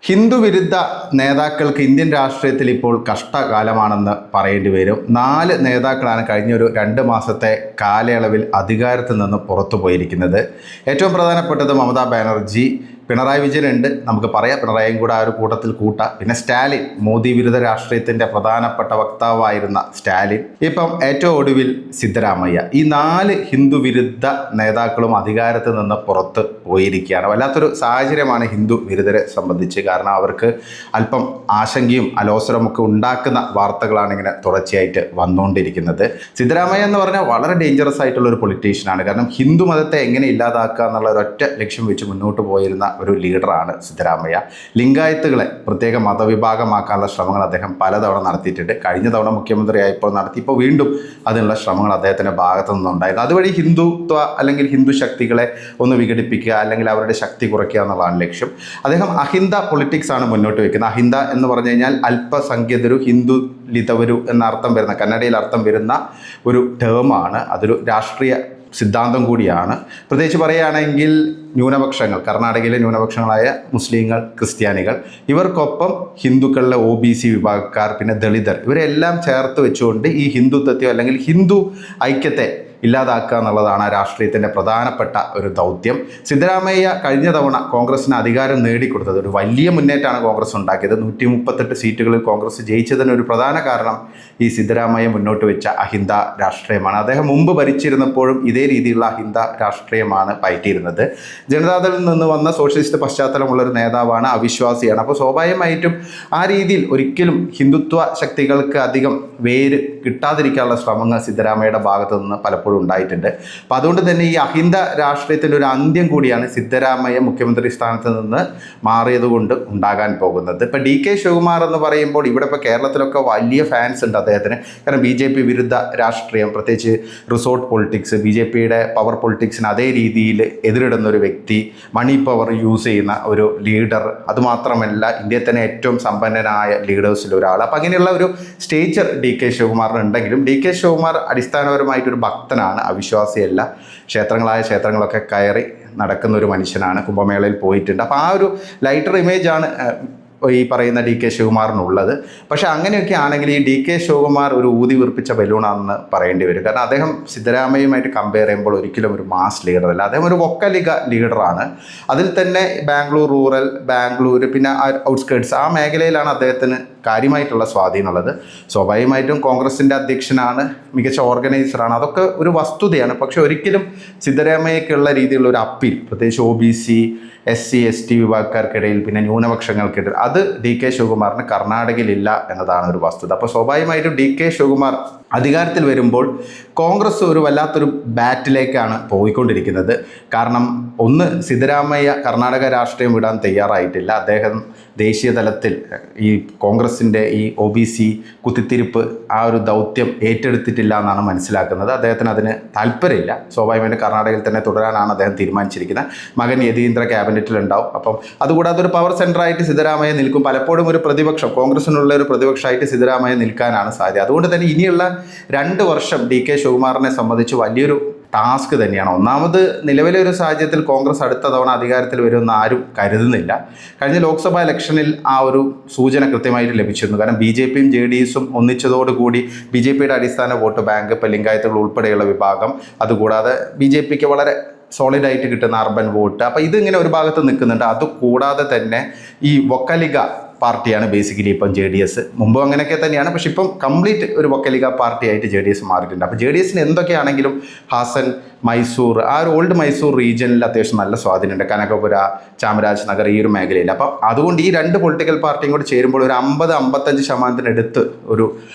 ഹിന്ദു വിരുദ്ധ നേതാക്കൾക്ക് ഇന്ത്യൻ രാഷ്ട്രീയത്തിൽ ഇപ്പോൾ കഷ്ടകാലമാണെന്ന് പറയേണ്ടി വരും. 4 നേതാക്കളാണ് കഴിഞ്ഞ ഒരു 2 മാസത്തെ കാലയളവിൽ അധികാരത്തിൽ നിന്ന് പുറത്തു പോയിരിക്കുന്നത്. ഏറ്റവും പ്രധാനപ്പെട്ടത് മമതാ ബാനർജി, പിണറായി വിജയനുണ്ട്, നമുക്ക് പറയാം, പിണറായിയും കൂടെ ആ ഒരു കൂട്ടത്തിൽ കൂട്ടാം. പിന്നെ സ്റ്റാലിൻ, മോദി വിരുദ്ധ രാഷ്ട്രീയത്തിൻ്റെ പ്രധാനപ്പെട്ട വക്താവായിരുന്ന സ്റ്റാലിൻ, ഇപ്പം ഏറ്റവും ഒടുവിൽ സിദ്ധരാമയ്യ. ഈ 4 ഹിന്ദു വിരുദ്ധ നേതാക്കളും അധികാരത്തിൽ നിന്ന് പുറത്ത് പോയിരിക്കുകയാണ്. വല്ലാത്തൊരു സാഹചര്യമാണ് ഹിന്ദു വിരുദ്ധരെ സംബന്ധിച്ച്. കാരണം അവർക്ക് അല്പം ആശങ്കയും അലോസരമൊക്കെ ഉണ്ടാക്കുന്ന വാർത്തകളാണ് ഇങ്ങനെ തുടർച്ചയായിട്ട് വന്നുകൊണ്ടിരിക്കുന്നത്. സിദ്ധരാമയ്യ എന്ന് പറഞ്ഞാൽ വളരെ ഡേഞ്ചറസ് ആയിട്ടുള്ള ഒരു പൊളിറ്റീഷ്യനാണ്. കാരണം ഹിന്ദു മതത്തെ എങ്ങനെ ഇല്ലാതാക്കുക എന്നുള്ള ഒരൊറ്റ ലക്ഷ്യം വെച്ച് മുന്നോട്ട് പോയിരുന്ന ഒരു ലീഡറാണ് സിദ്ധരാമയ്യ. ലിംഗായത്തുകളെ പ്രത്യേക മതവിഭാഗമാക്കാനുള്ള ശ്രമങ്ങൾ അദ്ദേഹം പലതവണ നടത്തിയിട്ടുണ്ട്. കഴിഞ്ഞ തവണ മുഖ്യമന്ത്രിയായപ്പോൾ നടത്തി, ഇപ്പോൾ വീണ്ടും അതിനുള്ള ശ്രമങ്ങൾ അദ്ദേഹത്തിൻ്റെ ഭാഗത്തു നിന്നുണ്ടായിരുന്നു. അതുവഴി ഹിന്ദുത്വ അല്ലെങ്കിൽ ഹിന്ദു ശക്തികളെ ഒന്ന് വിഘടിപ്പിക്കുക അല്ലെങ്കിൽ അവരുടെ ശക്തി കുറയ്ക്കുക എന്നുള്ളതാണ് ലക്ഷ്യം. അദ്ദേഹം അഹിന്ദ പൊളിറ്റിക്സ് ആണ് മുന്നോട്ട് വയ്ക്കുന്നത്. അഹിന്ദ എന്ന് പറഞ്ഞു കഴിഞ്ഞാൽ അല്പസംഖ്യതരു ഹിന്ദു ലിതവരു എന്ന അർത്ഥം വരുന്ന, കന്നഡയിൽ അർത്ഥം വരുന്ന ഒരു ടേമാണ്. അതൊരു രാഷ്ട്രീയ സിദ്ധാന്തം കൂടിയാണ്. പ്രത്യേകിച്ച് പറയുകയാണെങ്കിൽ ന്യൂനപക്ഷങ്ങൾ, കർണാടകയിലെ ന്യൂനപക്ഷങ്ങളായ മുസ്ലിങ്ങൾ, ക്രിസ്ത്യാനികൾ, ഇവർക്കൊപ്പം ഹിന്ദുക്കളിലെ OBC വിഭാഗക്കാർ, പിന്നെ ദളിതർ, ഇവരെല്ലാം ചേർത്ത് വെച്ചുകൊണ്ട് ഈ ഹിന്ദുത്വത്തെ അല്ലെങ്കിൽ ഹിന്ദു ഐക്യത്തെ ഇല്ലാതാക്കുക എന്നുള്ളതാണ് രാഷ്ട്രീയത്തിൻ്റെ പ്രധാനപ്പെട്ട ഒരു ദൗത്യം. സിദ്ധരാമയ്യ കഴിഞ്ഞ തവണ കോൺഗ്രസിന് അധികാരം നേടിക്കൊടുത്തത്, ഒരു വലിയ മുന്നേറ്റമാണ് കോൺഗ്രസ് ഉണ്ടാക്കിയത്. 138 സീറ്റുകളിൽ കോൺഗ്രസ് ജയിച്ചതിന് ഒരു പ്രധാന കാരണം ഈ സിദ്ധരാമയ്യ മുന്നോട്ട് വെച്ച അഹിന്ദ രാഷ്ട്രീയമാണ്. അദ്ദേഹം മുമ്പ് ഭരിച്ചിരുന്നപ്പോഴും ഇതേ രീതിയിലുള്ള അഹിന്ദ രാഷ്ട്രീയമാണ് പയറ്റിയിരുന്നത്. ജനതാദളിൽ നിന്ന് വന്ന സോഷ്യലിസ്റ്റ് പശ്ചാത്തലമുള്ളൊരു നേതാവാണ്, അവിശ്വാസിയാണ്. അപ്പോൾ സ്വാഭാവികമായിട്ടും ആ രീതിയിൽ ഒരിക്കലും ഹിന്ദുത്വ ശക്തികൾക്ക് അധികം വേര് കിട്ടാതിരിക്കാനുള്ള ശ്രമങ്ങൾ സിദ്ധരാമയ്യയുടെ ഭാഗത്തു നിന്ന് പലപ്പോഴും ഉണ്ടായിട്ടുണ്ട്. അപ്പോൾ അതുകൊണ്ട് തന്നെ ഈ അഹിന്ദ രാഷ്ട്രീയത്തിൻ്റെ ഒരു അന്ത്യം കൂടിയാണ് സിദ്ധരാമയ്യ മുഖ്യമന്ത്രി സ്ഥാനത്ത് നിന്ന് മാറിയത് കൊണ്ട് ഉണ്ടാകാൻ പോകുന്നത്. ഇപ്പോൾ DK ശിവകുമാർ എന്ന് പറയുമ്പോൾ ഇവിടെ ഇപ്പോൾ കേരളത്തിലൊക്കെ വലിയ ഫാൻസ് ഉണ്ട് അദ്ദേഹത്തിന്. കാരണം BJP വിരുദ്ധ രാഷ്ട്രീയം, പ്രത്യേകിച്ച് റിസോർട്ട് പൊളിറ്റിക്സ്, BJPയുടെ പവർ പൊളിറ്റിക്സിന് അതേ രീതിയിൽ എതിരിടുന്ന ഒരു വ്യക്തി, മണി പവർ യൂസ് ചെയ്യുന്ന ഒരു ലീഡർ, അതുമാത്രമല്ല ഇന്ത്യയിൽ തന്നെ ഏറ്റവും സമ്പന്നനായ ലീഡേഴ്സിൽ ഒരാൾ. അപ്പം അങ്ങനെയുള്ള ഒരു സ്റ്റേച്ചർ DK ശിവകുമാറിന് ഉണ്ടെങ്കിലും DK ശിവകുമാർ അടിസ്ഥാനപരമായിട്ടൊരു ഭക്തനാണ്, അവിശ്വാസിയല്ല. ക്ഷേത്രങ്ങളൊക്കെ കയറി നടക്കുന്ന ഒരു മനുഷ്യനാണ്. കുംഭമേളയിൽ പോയിട്ടുണ്ട്. അപ്പോൾ ആ ഒരു ലൈറ്റർ ഇമേജാണ് ഈ പറയുന്ന DK ശിവകുമാറിനുള്ളത്. പക്ഷേ അങ്ങനെയൊക്കെ ആണെങ്കിൽ ഈ DK ശിവകുമാർ ഒരു ഊതി വീർപ്പിച്ച ബലൂണാണെന്ന് പറയേണ്ടി വരും. കാരണം അദ്ദേഹം സിദ്ധരാമയ്യയുമായിട്ട് കമ്പയർ ചെയ്യുമ്പോൾ ഒരിക്കലും ഒരു മാസ് ലീഡറല്ല. അദ്ദേഹം ഒരു വൊക്കലിക ലീഡറാണ്. അതിൽ തന്നെ ബാംഗ്ലൂർ റൂറൽ, ബാംഗ്ലൂർ, പിന്നെ ഔട്ട്സ്കേർട്സ്, ആ മേഖലയിലാണ് അദ്ദേഹത്തിന് കാര്യമായിട്ടുള്ള സ്വാധീനമുള്ളത്. സ്വാഭാവികമായിട്ടും കോൺഗ്രസിൻ്റെ അധ്യക്ഷനാണ്, മികച്ച ഓർഗനൈസറാണ്, അതൊക്കെ ഒരു വസ്തുതയാണ്. പക്ഷെ ഒരിക്കലും സിദ്ധരാമയ്യക്കുള്ള രീതിയിലുള്ള ഒരു അപ്പീൽ, പ്രത്യേകിച്ച് OBC, SC ST വിഭാഗക്കാർക്കിടയിൽ, പിന്നെ ന്യൂനപക്ഷങ്ങൾക്കിടയിൽ, അത് DK ശിവകുമാറിന് കർണാടകയിലില്ല എന്നതാണ് ഒരു വസ്തുത. അപ്പോൾ സ്വാഭാവികമായിട്ടും DK ശിവകുമാർ അധികാരത്തിൽ വരുമ്പോൾ കോൺഗ്രസ് ഒരു വല്ലാത്തൊരു ബാറ്റിലേക്കാണ് പോയിക്കൊണ്ടിരിക്കുന്നത്. കാരണം ഒന്ന്, സിദ്ധരാമയ്യ കർണാടക രാഷ്ട്രീയം വിടാൻ തയ്യാറായിട്ടില്ല. അദ്ദേഹം ദേശീയ തലത്തിൽ ഈ കോൺഗ്രസിൻ്റെ ഈ OBC കുത്തിത്തിരിപ്പ്, ആ ഒരു ദൗത്യം ഏറ്റെടുത്തിട്ടില്ല എന്നാണ് മനസ്സിലാക്കുന്നത്. അദ്ദേഹത്തിന് അതിന് താല്പര്യമില്ല. സ്വാഭാവികമായിട്ട് കർണാടകയിൽ തന്നെ തുടരാനാണ് അദ്ദേഹം തീരുമാനിച്ചിരിക്കുന്നത്. മകൻ യതീന്ദ്ര ക്യാബിനറ്റിലുണ്ടാവും. അപ്പം അതുകൂടാതെ ഒരു പവർ സെൻറ്ററായിട്ട് സിദ്ധരാമയ്യ നിൽക്കും. പലപ്പോഴും ഒരു പ്രതിപക്ഷം, കോൺഗ്രസിനുള്ള ഒരു പ്രതിപക്ഷമായിട്ട് സിദ്ധരാമയ്യ നിൽക്കാനാണ് സാധ്യത. അതുകൊണ്ട് തന്നെ ഇനിയുള്ള 2 വർഷം DK ശിവകുമാറിനെ സംബന്ധിച്ച് വലിയൊരു ടാസ്ക് തന്നെയാണ്. ഒന്നാമത്, നിലവിലെ ഒരു സാഹചര്യത്തിൽ കോൺഗ്രസ് അടുത്ത തവണ അധികാരത്തിൽ വരുമെന്ന് ആരും കരുതുന്നില്ല. കഴിഞ്ഞ ലോക്സഭാ ഇലക്ഷനിൽ ആ ഒരു സൂചന കൃത്യമായിട്ട് ലഭിച്ചിരുന്നു. കാരണം BJPയും JDSും ഒന്നിച്ചതോടുകൂടി BJPയുടെ അടിസ്ഥാന വോട്ട് ബാങ്ക്, ഇപ്പോൾ ലിംഗായത്തുകൾ ഉൾപ്പെടെയുള്ള വിഭാഗം, അതുകൂടാതെ BJPക്ക് വളരെ സോളിഡായിട്ട് കിട്ടുന്ന അർബൻ വോട്ട്, അപ്പോൾ ഇതിങ്ങനെ ഒരു ഭാഗത്ത് നിൽക്കുന്നുണ്ട്. അതുകൂടാതെ തന്നെ ഈ വൊക്കലിക പാർട്ടിയാണ് ബേസിക്കലി ഇപ്പം JDS. മുമ്പ് അങ്ങനെയൊക്കെ തന്നെയാണ്, പക്ഷെ ഇപ്പം കംപ്ലീറ്റ് ഒരു വൊക്കലിക പാർട്ടിയായിട്ട് JDS മാറിയിട്ടുണ്ട്. അപ്പോൾ JDSന് എന്തൊക്കെയാണെങ്കിലും ഹാസൻ, മൈസൂർ, ആ ഒരു ഓൾഡ് മൈസൂർ റീജിയനിൽ അത്യാവശ്യം നല്ല സ്വാധീനമുണ്ട്. കനകപുര, ചാമരാജ് നഗർ, ഈ ഒരു മേഖലയിൽ. അപ്പം അതുകൊണ്ട് ഈ 2 പൊളിറ്റിക്കൽ പാർട്ടിയും കൂടി ചേരുമ്പോൾ ഒരു 50-55% ഒരു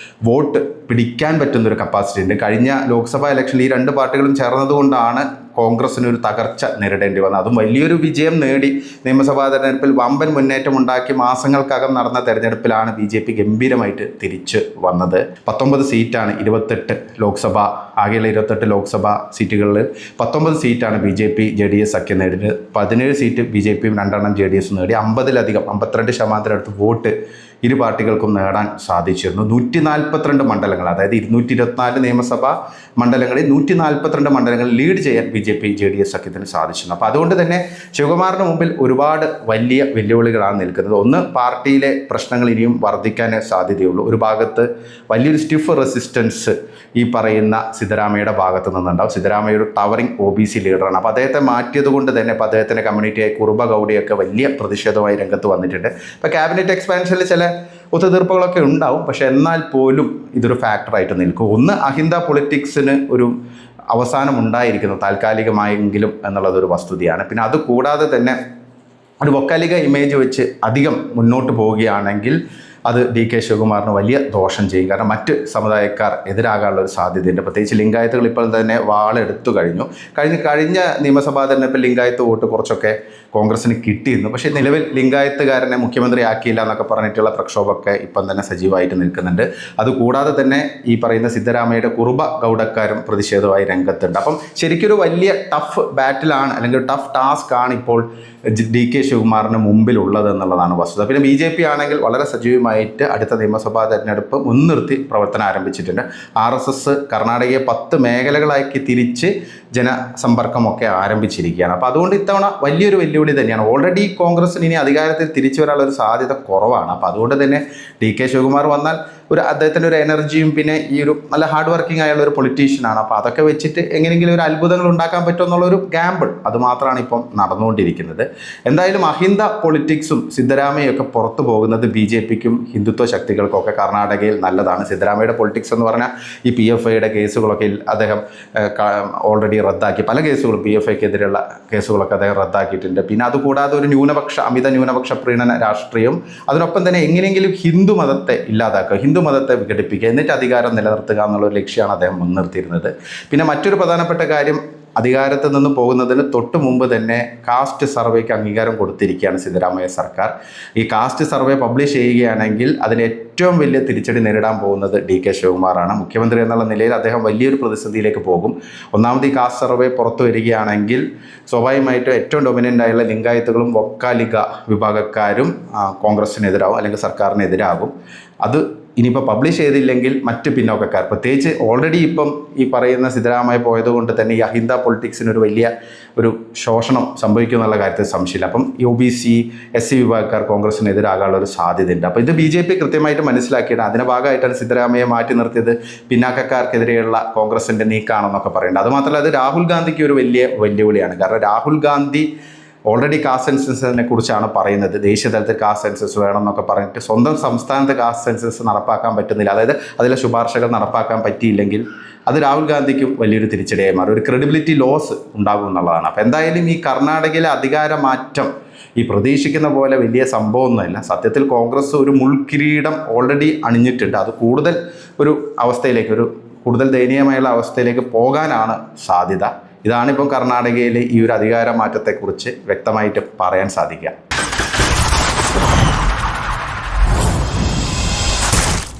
വോട്ട് പിടിക്കാൻ പറ്റുന്നൊരു കപ്പാസിറ്റി ഉണ്ട്. കഴിഞ്ഞ ലോക്സഭാ ഇലക്ഷനിൽ ഈ 2 പാർട്ടികളും ചേർന്നതുകൊണ്ടാണ് കോൺഗ്രസിന് ഒരു തകർച്ച നേരിടേണ്ടി വന്നത്. അതും വലിയൊരു വിജയം നേടി നിയമസഭാ തെരഞ്ഞെടുപ്പിൽ വമ്പൻ മുന്നേറ്റം ഉണ്ടാക്കി മാസങ്ങൾക്കകം നടന്ന തെരഞ്ഞെടുപ്പിലാണ് BJP ഗംഭീരമായിട്ട് തിരിച്ച് വന്നത്. 19 സീറ്റാണ്, 28 ലോക്സഭ, ആകെയുള്ള 28 ലോക്സഭാ സീറ്റുകളിൽ 19 സീറ്റാണ് BJP JDS സഖ്യം നേടിയത്. 17 സീറ്റ് BJPയും 2 JDSും നേടി. 50-ലധികം 52% അടുത്ത് വോട്ട് ഇരു പാർട്ടികൾക്കും നേടാൻ സാധിച്ചിരുന്നു. 142 മണ്ഡലങ്ങൾ, അതായത് 224 നിയമസഭാ മണ്ഡലങ്ങളിൽ 142 മണ്ഡലങ്ങൾ ലീഡ് ചെയ്യാൻ BJP JDS സഖ്യത്തിന് സാധിച്ചിരുന്നു. അപ്പോൾ അതുകൊണ്ട് തന്നെ ശിവകുമാറിന് മുമ്പിൽ ഒരുപാട് വലിയ വെല്ലുവിളികളാണ് നിൽക്കുന്നത്. ഒന്ന്, പാർട്ടിയിലെ പ്രശ്നങ്ങൾ ഇനിയും വർദ്ധിക്കാൻ സാധ്യതയുള്ളൂ. ഒരു ഭാഗത്ത് വലിയൊരു സ്റ്റിഫ് റെസിസ്റ്റൻസ് ഈ പറയുന്ന സിദ്ധരാമയ്യയുടെ ഭാഗത്ത് നിന്നുണ്ടാവും. സിദ്ധരാമയ്യ ഒരു ടവറിംഗ് OBC ലീഡറാണ്. അപ്പോൾ അദ്ദേഹത്തെ മാറ്റിയത് കൊണ്ട് തന്നെ ഇപ്പോൾ അദ്ദേഹത്തിൻ്റെ കമ്മ്യൂണിറ്റിയായ കുറുബ ഗൗഡിയൊക്കെ വലിയ പ്രതിഷേധമായി രംഗത്ത് വന്നിട്ടുണ്ട്. ഇപ്പോൾ ക്യാബിനറ്റ് എക്സ്പാൻഷനിൽ ചില ഒത്തുതീർപ്പുകളൊക്കെ ഉണ്ടാവും, പക്ഷെ എന്നാൽ പോലും ഇതൊരു ഫാക്ടറായിട്ട് നിൽക്കും. ഒന്ന്, അഹിന്ദ പൊളിറ്റിക്സിന് ഒരു അവസാനം ഉണ്ടായിരിക്കുന്നു താൽക്കാലികമായെങ്കിലും എന്നുള്ളതൊരു വസ്തുതയാണ്. പിന്നെ അതുകൂടാതെ തന്നെ ഒരു വൊക്കാലിക ഇമേജ് വെച്ച് അധികം മുന്നോട്ട് പോവുകയാണെങ്കിൽ അത് DK ശിവകുമാറിന് വലിയ ദോഷം ചെയ്യും. കാരണം മറ്റ് സമുദായക്കാർ എതിരാകാനുള്ള ഒരു സാധ്യതയുണ്ട്. പ്രത്യേകിച്ച് ലിംഗായത്തുകൾ ഇപ്പോൾ തന്നെ വാളെടുത്തു കഴിഞ്ഞ നിയമസഭാ തെരഞ്ഞെടുപ്പിൽ ലിംഗായത്ത് വോട്ട് കുറച്ചൊക്കെ കോൺഗ്രസിന് കിട്ടിയിരുന്നു. പക്ഷേ നിലവിൽ ലിംഗായത്തുകാരനെ മുഖ്യമന്ത്രി ആക്കിയില്ല എന്നൊക്കെ പറഞ്ഞിട്ടുള്ള പ്രക്ഷോഭമൊക്കെ ഇപ്പം തന്നെ സജീവമായിട്ട് നിൽക്കുന്നുണ്ട്. അതുകൂടാതെ തന്നെ ഈ പറയുന്ന സിദ്ധരാമയ്യയുടെ കുറുബ ഗൗഡക്കാരും പ്രതിഷേധമായി രംഗത്തുണ്ട്. അപ്പം ശരിക്കൊരു വലിയ ടഫ് ബാറ്റിലാണ്, അല്ലെങ്കിൽ ടഫ് ടാസ്ക് ആണ് ഇപ്പോൾ DK ശിവകുമാറിന് മുമ്പിലുള്ളത് എന്നുള്ളതാണ് വസ്തുത. പിന്നെ BJP ആണെങ്കിൽ വളരെ സജീവമായിട്ട് അടുത്ത നിയമസഭാ തെരഞ്ഞെടുപ്പ് മുൻനിർത്തി പ്രവർത്തനം ആരംഭിച്ചിട്ടുണ്ട്. RSS കർണാടകയെ 10 മേഖലകളാക്കി തിരിച്ച് ജനസമ്പർക്കമൊക്കെ ആരംഭിച്ചിരിക്കുകയാണ്. അപ്പോൾ അതുകൊണ്ട് ഇത്തവണ വലിയൊരു വെല്ലുവിളി തന്നെയാണ്. ഓൾറെഡി കോൺഗ്രസിന് ഇനി അധികാരത്തിൽ തിരിച്ചു വരാനുള്ള ഒരു സാധ്യത കുറവാണ്. അപ്പോൾ അതുകൊണ്ട് തന്നെ DK ശിവകുമാർ വന്നാൽ അദ്ദേഹത്തിൻ്റെ ഒരു എനർജിയും പിന്നെ ഈ ഒരു നല്ല ഹാർഡ് വർക്കിംഗ് ആയുള്ള ഒരു പൊളിറ്റീഷ്യനാണ്. അപ്പോൾ അതൊക്കെ വെച്ചിട്ട് എങ്ങനെയെങ്കിലും ഒരു അത്ഭുതങ്ങൾ ഉണ്ടാക്കാൻ പറ്റുമെന്നുള്ളൊരു ഗാമ്പിൾ അതുമാത്രമാണ് ഇപ്പം നടന്നുകൊണ്ടിരിക്കുന്നത്. എന്തായാലും അഹിന്ദ പൊളിറ്റിക്സും സിദ്ധരാമയ്യൊക്കെ പുറത്തു പോകുന്നത് BJPക്കും ഹിന്ദുത്വ ശക്തികൾക്കൊക്കെ കർണാടകയിൽ നല്ലതാണ്. സിദ്ധരാമയ്യയുടെ പൊളിറ്റിക്സ് എന്ന് പറഞ്ഞാൽ ഈ PFIയുടെ കേസുകളൊക്കെ അദ്ദേഹം ഓൾറെഡി റദ്ദാക്കി. പല കേസുകളും PFIക്കെതിരെയുള്ള കേസുകളൊക്കെ അദ്ദേഹം റദ്ദാക്കിയിട്ടുണ്ട്. പിന്നെ അതുകൂടാതെ ഒരു അമിത ന്യൂനപക്ഷ പ്രീണന രാഷ്ട്രീയം, അതിനൊപ്പം തന്നെ എങ്ങനെയെങ്കിലും ഹിന്ദു മതത്തെ ഇല്ലാതാക്കുക, ഹിന്ദു മതത്തെ വിഘടിപ്പിക്കുക, എന്നിട്ട് അധികാരം നിലനിർത്തുക എന്നുള്ളൊരു ലക്ഷ്യമാണ് അദ്ദേഹം മുൻനിർത്തിയിരുന്നത്. പിന്നെ മറ്റൊരു പ്രധാനപ്പെട്ട കാര്യം, അധികാരത്തിൽ നിന്ന് പോകുന്നതിന് തൊട്ട് മുമ്പ് തന്നെ കാസ്റ്റ് സർവേക്ക് അംഗീകാരം കൊടുത്തിരിക്കുകയാണ് സിദ്ധരാമയ്യ സർക്കാർ. ഈ കാസ്റ്റ് സർവേ പബ്ലിഷ് ചെയ്യുകയാണെങ്കിൽ അതിന് ഏറ്റവും വലിയ തിരിച്ചടി നേരിടാൻ പോകുന്നത് DK ശിവകുമാറാണ്. മുഖ്യമന്ത്രി എന്നുള്ള നിലയിൽ അദ്ദേഹം വലിയൊരു പ്രതിസന്ധിയിലേക്ക് പോകും. ഒന്നാമത് ഈ കാസ്റ്റ് സർവേ പുറത്തു വരികയാണെങ്കിൽ സ്വാഭാവികമായിട്ടും ഏറ്റവും ഡൊമിനൻ്റ് ആയുള്ള ലിംഗായത്തുകളും വൊക്കാലിക വിഭാഗക്കാരും കോൺഗ്രസിനെതിരാകും, അല്ലെങ്കിൽ സർക്കാരിനെതിരാകും. അത് ഇനിയിപ്പോൾ പബ്ലിഷ് ചെയ്തില്ലെങ്കിൽ മറ്റ് പിന്നോക്കക്കാർ, പ്രത്യേകിച്ച് ഓൾറെഡി ഇപ്പം ഈ പറയുന്ന സിദ്ധരാമയ്യ പോയതുകൊണ്ട് തന്നെ ഈ അഹിന്ദ പൊളിറ്റിക്സിനൊരു വലിയ ഒരു ശോഷണം സംഭവിക്കുമെന്നുള്ള കാര്യത്തിൽ സംശയമില്ല. അപ്പം OBC SC വിഭാഗക്കാർ കോൺഗ്രസിനെതിരാകാനുള്ള ഒരു സാധ്യതയുണ്ട്. അപ്പോൾ ഇത് BJP കൃത്യമായിട്ട് മനസ്സിലാക്കിയിട്ട് അതിൻ്റെ ഭാഗമായിട്ടാണ് സിദ്ധരാമയ്യ മാറ്റി നിർത്തിയത് പിന്നാക്കക്കാർക്കെതിരെയുള്ള കോൺഗ്രസിൻ്റെ നീക്കാണെന്നൊക്കെ പറയുന്നത്. അതുമാത്രമല്ല, അത് രാഹുൽ ഗാന്ധിക്ക് ഒരു വലിയ വെല്ലുവിളിയാണ്. കാരണം രാഹുൽ ഗാന്ധി ഓൾറെഡി കാസ്റ്റ് സെൻസസിനെ കുറിച്ചാണ് പറയുന്നത്. ദേശീയ തലത്തിൽ കാസ്റ്റ് സെൻസസ് വേണം എന്നൊക്കെ പറഞ്ഞിട്ട് സ്വന്തം സംസ്ഥാനത്ത് കാസ്റ്റ് സെൻസസ് നടപ്പാക്കാൻ പറ്റുന്നില്ല. അതായത് അതിലെ ശുപാർശകൾ നടപ്പാക്കാൻ പറ്റിയില്ലെങ്കിൽ അത് രാഹുൽ ഗാന്ധിക്കും വലിയൊരു തിരിച്ചടിയായി മാറും. ഒരു ക്രെഡിബിലിറ്റി ലോസ് ഉണ്ടാകും എന്നുള്ളതാണ്. അപ്പോൾ എന്തായാലും ഈ കർണാടകയിലെ അധികാര മാറ്റം ഈ പ്രതീക്ഷിക്കുന്ന പോലെ വലിയ സംഭവമൊന്നുമല്ല. സത്യത്തിൽ കോൺഗ്രസ് ഒരു മുൾക്കിരീടം ഓൾറെഡി അണിഞ്ഞിട്ടുണ്ട്. അത് കൂടുതൽ ഒരു അവസ്ഥയിലേക്ക്, ഒരു കൂടുതൽ ദയനീയമായുള്ള അവസ്ഥയിലേക്ക് പോകാനാണ് സാധ്യത. ഇതാണിപ്പം കർണാടകയിലെ ഈ ഒരു അധികാര മാറ്റത്തെക്കുറിച്ച് വ്യക്തമായിട്ട് പറയാൻ സാധിക്കുക.